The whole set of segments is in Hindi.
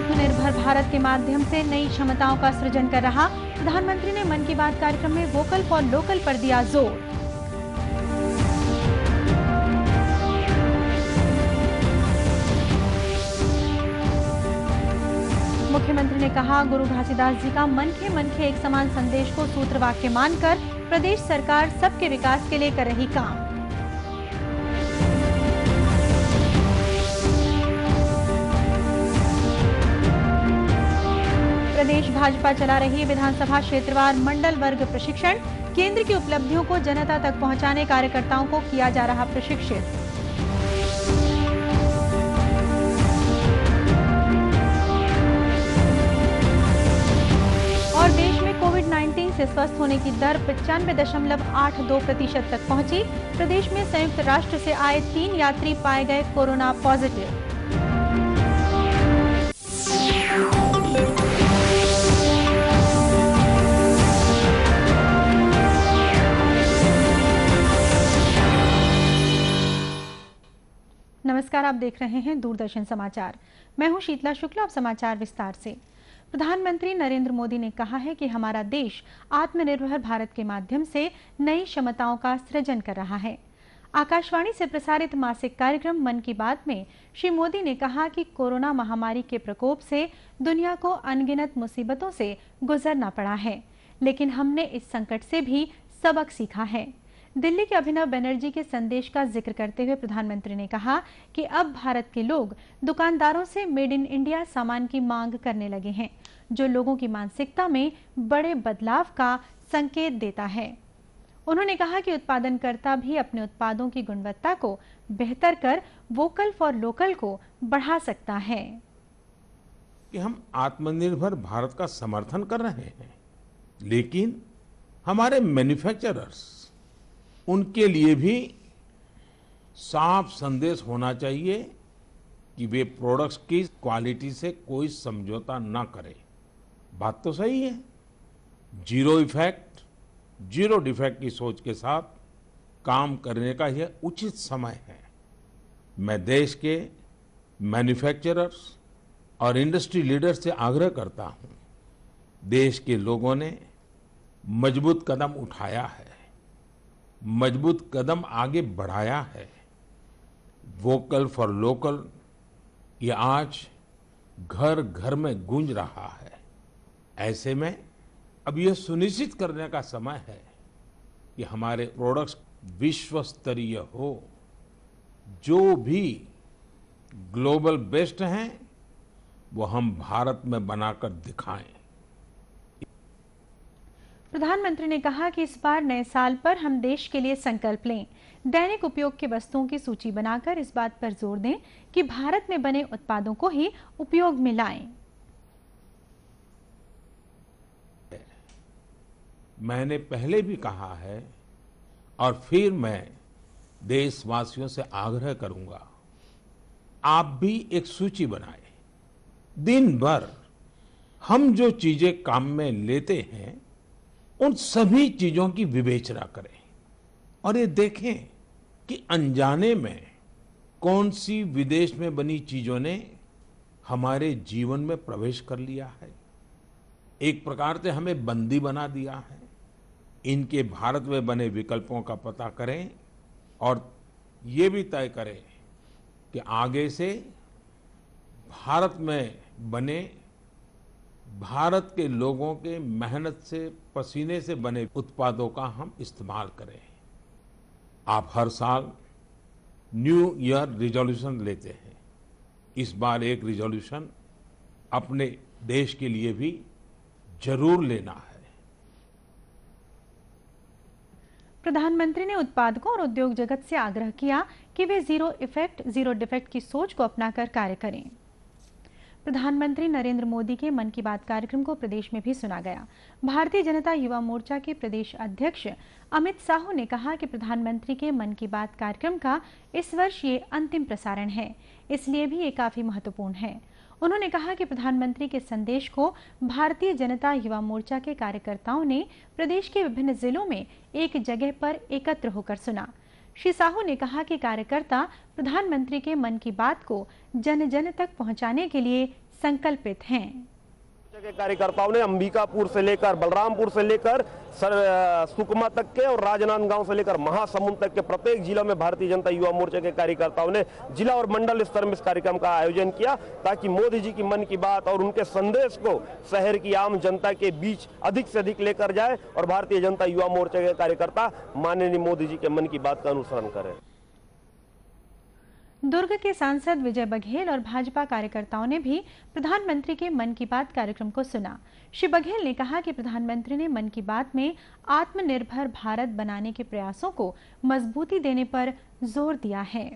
आत्मनिर्भर भारत के माध्यम से नई क्षमताओं का सृजन कर रहा। प्रधानमंत्री ने मन की बात कार्यक्रम में वोकल फॉर लोकल पर दिया जोर। मुख्यमंत्री ने कहा, गुरु घासीदास जी का मन के एक समान संदेश को सूत्रवाक्य मानकर प्रदेश सरकार सबके विकास के लिए कर रही काम। प्रदेश भाजपा चला रही विधानसभा क्षेत्रवार मंडल वर्ग प्रशिक्षण। केंद्र की उपलब्धियों को जनता तक पहुंचाने कार्यकर्ताओं को किया जा रहा प्रशिक्षित। और देश में कोविड-19 से स्वस्थ होने की दर 95.82% तक पहुंची। प्रदेश में संयुक्त राष्ट्र से आए 3 यात्री पाए गए कोरोना पॉजिटिव। नमस्कार, आप देख रहे हैं दूरदर्शन समाचार। मैं हूं शीतला शुक्ला। अब समाचार विस्तार से। प्रधानमंत्री नरेंद्र मोदी ने कहा है कि हमारा देश आत्मनिर्भर भारत के माध्यम से नई क्षमताओं का सृजन कर रहा है। आकाशवाणी से प्रसारित मासिक कार्यक्रम मन की बात में श्री मोदी ने कहा कि कोरोना महामारी के प्रकोप से दुनिया को अनगिनत मुसीबतों से गुजरना पड़ा है, लेकिन हमने इस संकट से भी सबक सीखा है। दिल्ली के अभिनव बनर्जी के संदेश का जिक्र करते हुए प्रधानमंत्री ने कहा कि अब भारत के लोग दुकानदारों से मेड इन इंडिया सामान की मांग करने लगे हैं, जो लोगों की मानसिकता में बड़े बदलाव का संकेत देता है। उन्होंने कहा कि उत्पादनकर्ता भी अपने उत्पादों की गुणवत्ता को बेहतर कर वोकल फॉर लोकल को बढ़ा सकता है। कि हम आत्मनिर्भर भारत का समर्थन कर रहे हैं, लेकिन हमारे मैन्युफैक्चरर्स, उनके लिए भी साफ संदेश होना चाहिए कि वे प्रोडक्ट्स की क्वालिटी से कोई समझौता ना करें। बात तो सही है, जीरो इफेक्ट, जीरो डिफेक्ट की सोच के साथ काम करने का यह उचित समय है। मैं देश के मैन्युफैक्चरर्स और इंडस्ट्री लीडर्स से आग्रह करता हूं, देश के लोगों ने मजबूत कदम उठाया है, मजबूत कदम आगे बढ़ाया है। वोकल फॉर लोकल ये आज घर घर में गूंज रहा है। ऐसे में अब यह सुनिश्चित करने का समय है कि हमारे प्रोडक्ट्स विश्व स्तरीय हो, जो भी ग्लोबल बेस्ट हैं वो हम भारत में बनाकर दिखाएं। प्रधानमंत्री ने कहा कि इस बार नए साल पर हम देश के लिए संकल्प लें, दैनिक उपयोग की वस्तुओं की सूची बनाकर इस बात पर जोर दें कि भारत में बने उत्पादों को ही उपयोग में लाएं। मैंने पहले भी कहा है और फिर मैं देशवासियों से आग्रह करूंगा, आप भी एक सूची बनाएं। दिन भर हम जो चीजें काम में लेते हैं उन सभी चीजों की विवेचना करें और ये देखें कि अनजाने में कौन सी विदेश में बनी चीजों ने हमारे जीवन में प्रवेश कर लिया है, एक प्रकार से हमें बंदी बना दिया है। इनके भारत में बने विकल्पों का पता करें और ये भी तय करें कि आगे से भारत में बने, भारत के लोगों के मेहनत से, पसीने से बने उत्पादों का हम इस्तेमाल करें। आप हर साल न्यू ईयर रिजोल्यूशन लेते हैं, इस बार एक रिजोल्यूशन अपने देश के लिए भी जरूर लेना है। प्रधानमंत्री ने उत्पादकों और उद्योग जगत से आग्रह किया कि वे जीरो इफेक्ट, जीरो डिफेक्ट की सोच को अपनाकर कार्य करें। प्रधानमंत्री नरेंद्र मोदी के मन की बात कार्यक्रम को प्रदेश में भी सुना गया। भारतीय जनता युवा मोर्चा के प्रदेश अध्यक्ष अमित साहू ने कहा कि प्रधानमंत्री के मन की बात कार्यक्रम का इस वर्ष ये अंतिम प्रसारण है, इसलिए भी ये काफी महत्वपूर्ण है। उन्होंने कहा कि प्रधानमंत्री के संदेश को भारतीय जनता युवा मोर्चा के कार्यकर्ताओं ने प्रदेश के विभिन्न जिलों में एक जगह पर एकत्र होकर सुना। श्री साहू ने कहा कि कार्यकर्ता प्रधानमंत्री के मन की बात को जन जन तक पहुंचाने के लिए संकल्पित हैं। के कार्यकर्ताओं ने अंबिकापुर से लेकर बलरामपुर से लेकर सुकमा तक के और राजनांदगांव से लेकर महासमुंद तक के प्रत्येक जिला में भारतीय जनता युवा मोर्चा के कार्यकर्ताओं ने जिला और मंडल स्तर में इस कार्यक्रम का आयोजन किया ताकि मोदी जी की मन की बात और उनके संदेश को शहर की आम जनता के बीच अधिक से अधिक लेकर जाए और भारतीय जनता युवा मोर्चा के कार्यकर्ता माननीय मोदी जी के मन की बात का अनुसरण करें। दुर्ग के सांसद विजय बघेल और भाजपा कार्यकर्ताओं ने भी प्रधानमंत्री के मन की बात कार्यक्रम को सुना। श्री बघेल ने कहा कि प्रधानमंत्री ने मन की बात में आत्मनिर्भर भारत बनाने के प्रयासों को मजबूती देने पर जोर दिया है।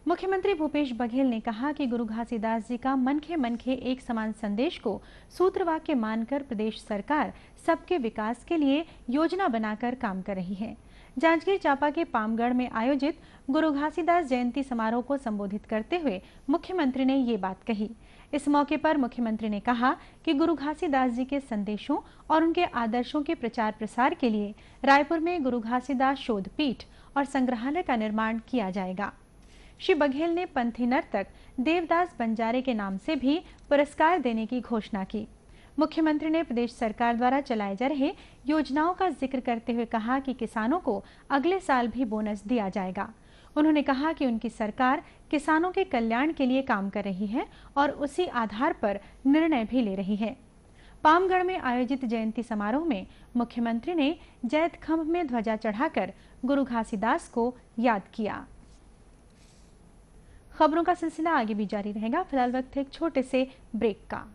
मुख्यमंत्री भूपेश बघेल ने कहा कि गुरु घासीदास जी का मनखे मनखे एक समान संदेश को सूत्रवाक्य मानकर प्रदेश सरकार सबके विकास के लिए योजना बनाकर काम कर रही है। जांजगीर चांपा के पामगढ़ में आयोजित गुरु घासीदास जयंती समारोह को संबोधित करते हुए मुख्यमंत्री ने ये बात कही। इस मौके पर मुख्यमंत्री ने कहा कि गुरु घासीदास जी के संदेशों और उनके आदर्शों के प्रचार प्रसार के लिए रायपुर में गुरु घासीदास शोध पीठ और संग्रहालय का निर्माण किया जाएगा। श्री बघेल ने पंथी नर्तक देवदास बंजारे के नाम से भी पुरस्कार देने की घोषणा की। मुख्यमंत्री ने प्रदेश सरकार द्वारा चलाए जा रहे योजनाओं का जिक्र करते हुए कहा कि किसानों को अगले साल भी बोनस दिया जाएगा। उन्होंने कहा कि उनकी सरकार किसानों के कल्याण के लिए काम कर रही है और उसी आधार पर निर्णय भी ले रही है। पामगढ़ में आयोजित जयंती समारोह में मुख्यमंत्री ने जैत खंभ में ध्वजा चढ़ाकर गुरु घासीदास को याद किया। खबरों का सिलसिला आगे भी जारी रहेगा। फिलहाल वक्त एक छोटे से ब्रेक का।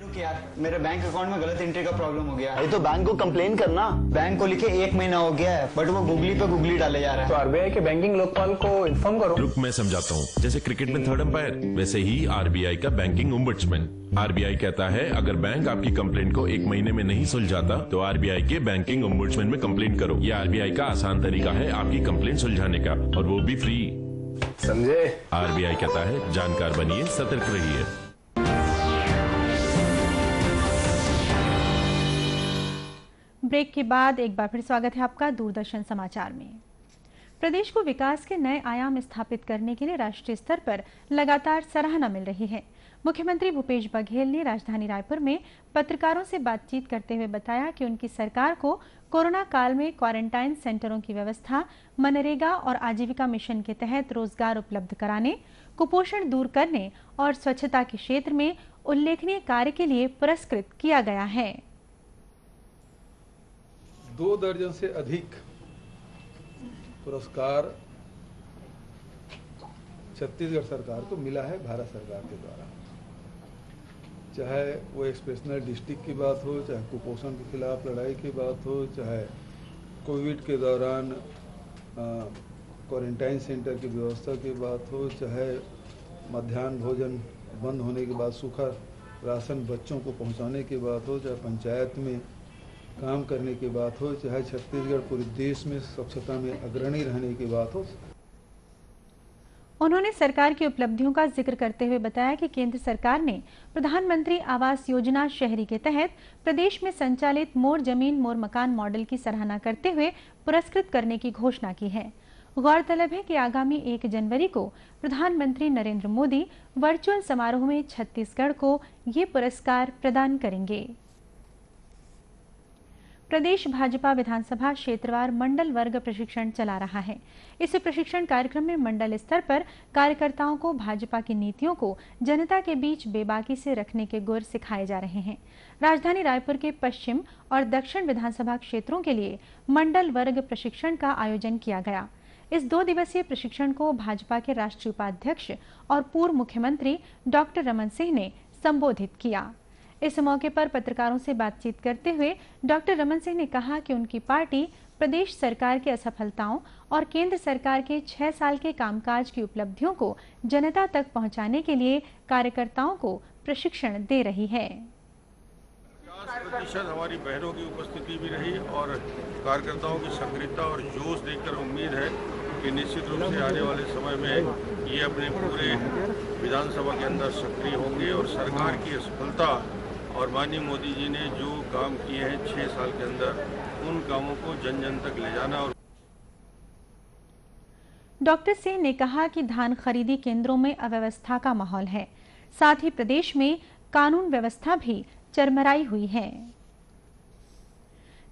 रुक यार, मेरे बैंक अकाउंट में गलत एंट्री का प्रॉब्लम हो गया। अरे तो बैंक को कंप्लेन करना। बैंक को लिखे 1 महीना हो गया है बट वो गूगली पे गूगली डाले जा रहा है। तो आरबीआई के बैंकिंग लोकपाल को इन्फॉर्म करो। रुक मैं समझाता हूँ। जैसे क्रिकेट में थर्ड अंपायर, वैसे ही आरबीआई का बैंकिंग ओम्बड्समैन। आरबीआई कहता है अगर बैंक आपकी कंप्लेंट को 1 महीने में नहीं सुलझाता तो आरबीआई के बैंकिंग ओम्बड्समैन में कंप्लेंट करो। यह आरबीआई का आसान तरीका है आपकी कंप्लेंट सुलझाने का, और वो भी फ्री। समझे? आरबीआई कहता है जानकार बनिए, सतर्क रहिए। ब्रेक के बाद एक बार फिर स्वागत है आपका दूरदर्शन समाचार में। प्रदेश को विकास के नए आयाम स्थापित करने के लिए राष्ट्रीय स्तर पर लगातार सराहना मिल रही है। मुख्यमंत्री भूपेश बघेल ने राजधानी रायपुर में पत्रकारों से बातचीत करते हुए बताया कि उनकी सरकार को कोरोना काल में क्वारंटाइन सेंटरों की व्यवस्था, मनरेगा और आजीविका मिशन के तहत रोजगार उपलब्ध कराने, कुपोषण दूर करने और स्वच्छता के क्षेत्र में उल्लेखनीय कार्य के लिए पुरस्कृत किया गया है। 2 दर्जन से अधिक पुरस्कार छत्तीसगढ़ सरकार को मिला है भारत सरकार के द्वारा। चाहे वो एक्सप्रेशनल डिस्ट्रिक्ट की बात हो, चाहे कुपोषण के खिलाफ लड़ाई की बात हो, चाहे कोविड के दौरान क्वारंटाइन सेंटर की व्यवस्था की बात हो, चाहे मध्याह्न भोजन बंद होने के बाद सूखा राशन बच्चों को पहुंचाने की बात हो, चाहे पंचायत में काम करने की बात हो, चाहे छत्तीसगढ़ पूरे देश में स्वच्छता में अग्रणी रहने की बात हो। उन्होंने सरकार की उपलब्धियों का जिक्र करते हुए बताया कि केंद्र सरकार ने प्रधानमंत्री आवास योजना शहरी के तहत प्रदेश में संचालित मोर जमीन मोर मकान मॉडल की सराहना करते हुए पुरस्कृत करने की घोषणा की है। गौरतलब है कि आगामी 1 जनवरी को प्रधानमंत्री नरेंद्र मोदी वर्चुअल समारोह में छत्तीसगढ़ को ये पुरस्कार प्रदान करेंगे। प्रदेश भाजपा विधानसभा क्षेत्रवार मंडल वर्ग प्रशिक्षण चला रहा है। इस प्रशिक्षण कार्यक्रम में मंडल स्तर पर कार्यकर्ताओं को भाजपा की नीतियों को जनता के बीच बेबाकी से रखने के गुर सिखाए जा रहे हैं। राजधानी रायपुर के पश्चिम और दक्षिण विधानसभा क्षेत्रों के लिए मंडल वर्ग प्रशिक्षण का आयोजन किया गया। इस 2 दिवसीय प्रशिक्षण को भाजपा के राष्ट्रीय उपाध्यक्ष और पूर्व मुख्यमंत्री डॉक्टर रमन सिंह ने संबोधित किया। इस मौके पर पत्रकारों से बातचीत करते हुए डॉक्टर रमन सिंह ने कहा कि उनकी पार्टी प्रदेश सरकार की असफलताओं और केंद्र सरकार के 6 साल के कामकाज की उपलब्धियों को जनता तक पहुंचाने के लिए कार्यकर्ताओं को प्रशिक्षण दे रही है। 50% हमारी बहनों की उपस्थिति भी रही और कार्यकर्ताओं की सक्रियता और जोश देखकर उम्मीद है कि निश्चित रूप से आने वाले समय में ये अपने पूरे विधानसभा के अंदर सक्रिय होंगे और सरकार की असफलता और माननीय मोदी जी ने जो काम किए हैं 6 साल के अंदर, उन कामों को जन जन तक ले जाना। और डॉक्टर सिंह ने कहा कि धान खरीदी केंद्रों में अव्यवस्था का माहौल है, साथ ही प्रदेश में कानून व्यवस्था भी चरमराई हुई है।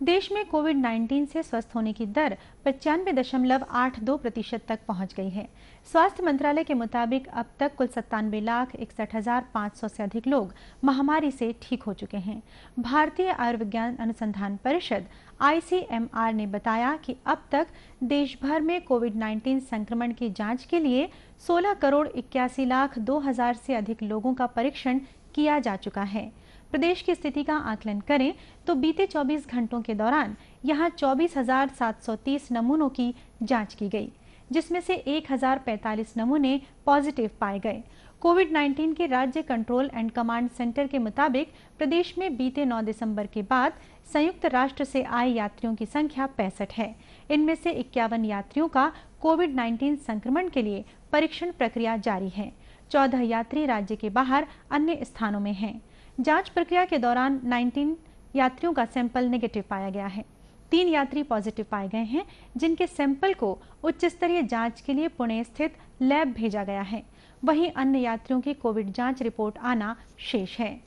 देश में कोविड-19 से स्वस्थ होने की दर 95.82% तक पहुंच गई है। स्वास्थ्य मंत्रालय के मुताबिक अब तक कुल 97,61,500 से अधिक लोग महामारी से ठीक हो चुके हैं। भारतीय आयुर्विज्ञान अनुसंधान परिषद ICMR ने बताया कि अब तक देश भर में कोविड-19 संक्रमण की जांच के लिए 16,81,02,000 से अधिक लोगों का परीक्षण किया जा चुका है। प्रदेश की स्थिति का आकलन करें तो बीते 24 घंटों के दौरान यहां 24,730 नमूनों की जांच की गई, जिसमें से 1,045 नमूने पॉजिटिव पाए गए। कोविड-19 के राज्य कंट्रोल एंड कमांड सेंटर के मुताबिक प्रदेश में बीते 9 दिसंबर के बाद संयुक्त राष्ट्र से आए यात्रियों की संख्या 65 है। इनमें से 51 यात्रियों का कोविड-19 संक्रमण के लिए परीक्षण प्रक्रिया जारी है। 14 यात्री राज्य के बाहर अन्य स्थानों में हैं। जांच प्रक्रिया के दौरान 19 यात्रियों का सैंपल नेगेटिव पाया गया है। 3 यात्री पॉजिटिव पाए गए हैं, जिनके सैंपल को उच्च स्तरीय जांच के लिए पुणे स्थित लैब भेजा गया है। वहीं अन्य यात्रियों की कोविड जांच रिपोर्ट आना शेष है।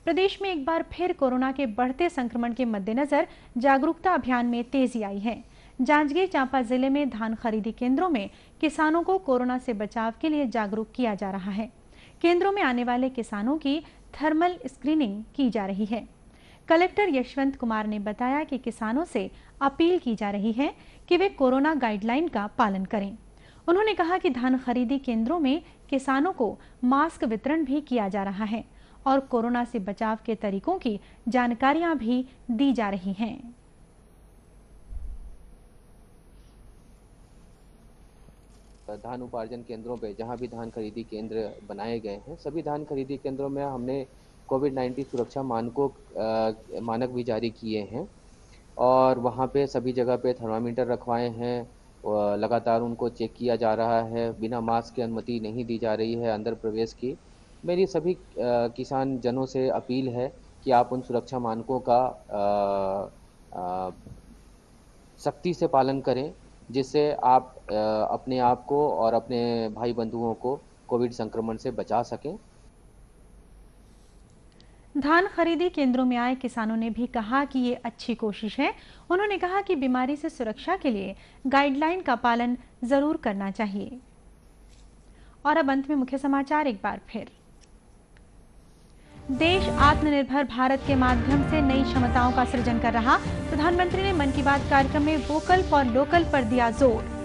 प्रदेश में एक बार फिर कोरोना के बढ़ते संक्रमण के मद्देनजर जागरूकता अभियान में तेजी आई है। जांजगीर चांपा जिले में धान खरीदी केंद्रों में किसानों को कोरोना से बचाव के लिए जागरूक किया जा रहा है। केंद्रों में आने वाले किसानों की थर्मल स्क्रीनिंग की जा रही है। कलेक्टर यशवंत कुमार ने बताया कि किसानों से अपील की जा रही है कि वे कोरोना गाइडलाइन का पालन करें। उन्होंने कहा कि धान खरीदी केंद्रों में किसानों को मास्क वितरण भी किया जा रहा है और कोरोना से बचाव के तरीकों की जानकारियां भी दी जा रही हैं। धान उपार्जन केंद्रों पे जहां भी धान खरीदी केंद्र बनाए गए हैं, सभी धान खरीदी केंद्रों में हमने कोविड-19 सुरक्षा मानक भी जारी किए हैं और वहां पे सभी जगह पे थर्मामीटर रखवाए हैं। लगातार उनको चेक किया जा रहा है। बिना मास्क की अनुमति नहीं दी जा रही है अंदर प्रवेश की। मेरी सभी किसान जनों से अपील है कि आप उन सुरक्षा मानकों का सख्ती से पालन करें, जिससे आप अपने आप को और अपने भाई बंधुओं को कोविड संक्रमण से बचा सकें। धान खरीदी केंद्रों में आए किसानों ने भी कहा कि ये अच्छी कोशिश है। उन्होंने कहा कि बीमारी से सुरक्षा के लिए गाइडलाइन का पालन जरूर करना चाहिए। और अब अंत में मुख्य समाचार एक बार फिर। देश आत्मनिर्भर भारत के माध्यम से नई क्षमताओं का सृजन कर रहा। प्रधानमंत्री ने मन की बात कार्यक्रम में वोकल फॉर लोकल पर दिया जोर।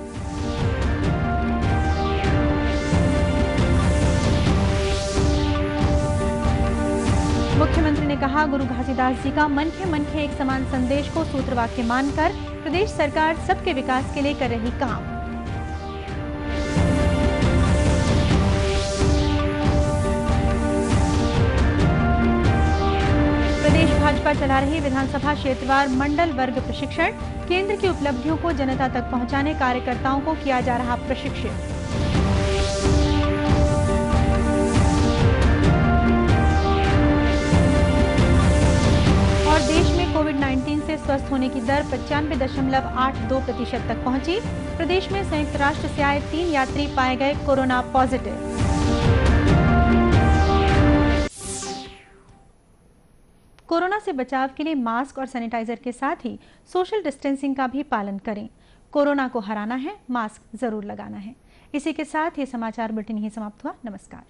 मुख्यमंत्री ने कहा, गुरु घासीदास जी का मन के एक समान संदेश को सूत्रवाक्य मानकर प्रदेश सरकार सबके विकास के लिए कर रही काम। प्रदेश भाजपा चला रही विधानसभा क्षेत्रवार मंडल वर्ग प्रशिक्षण। केंद्र की उपलब्धियों को जनता तक पहुंचाने कार्यकर्ताओं को किया जा रहा प्रशिक्षित। और देश में कोविड-19 से स्वस्थ होने की दर 95.82% तक पहुंची। प्रदेश में संयुक्त राष्ट्र से आए 3 यात्री पाए गए कोरोना पॉजिटिव। कोरोना से बचाव के लिए मास्क और सैनिटाइजर के साथ ही सोशल डिस्टेंसिंग का भी पालन करें। कोरोना को हराना है, मास्क जरूर लगाना है। इसी के साथ ये समाचार बुलेटिन ही समाप्त हुआ। नमस्कार।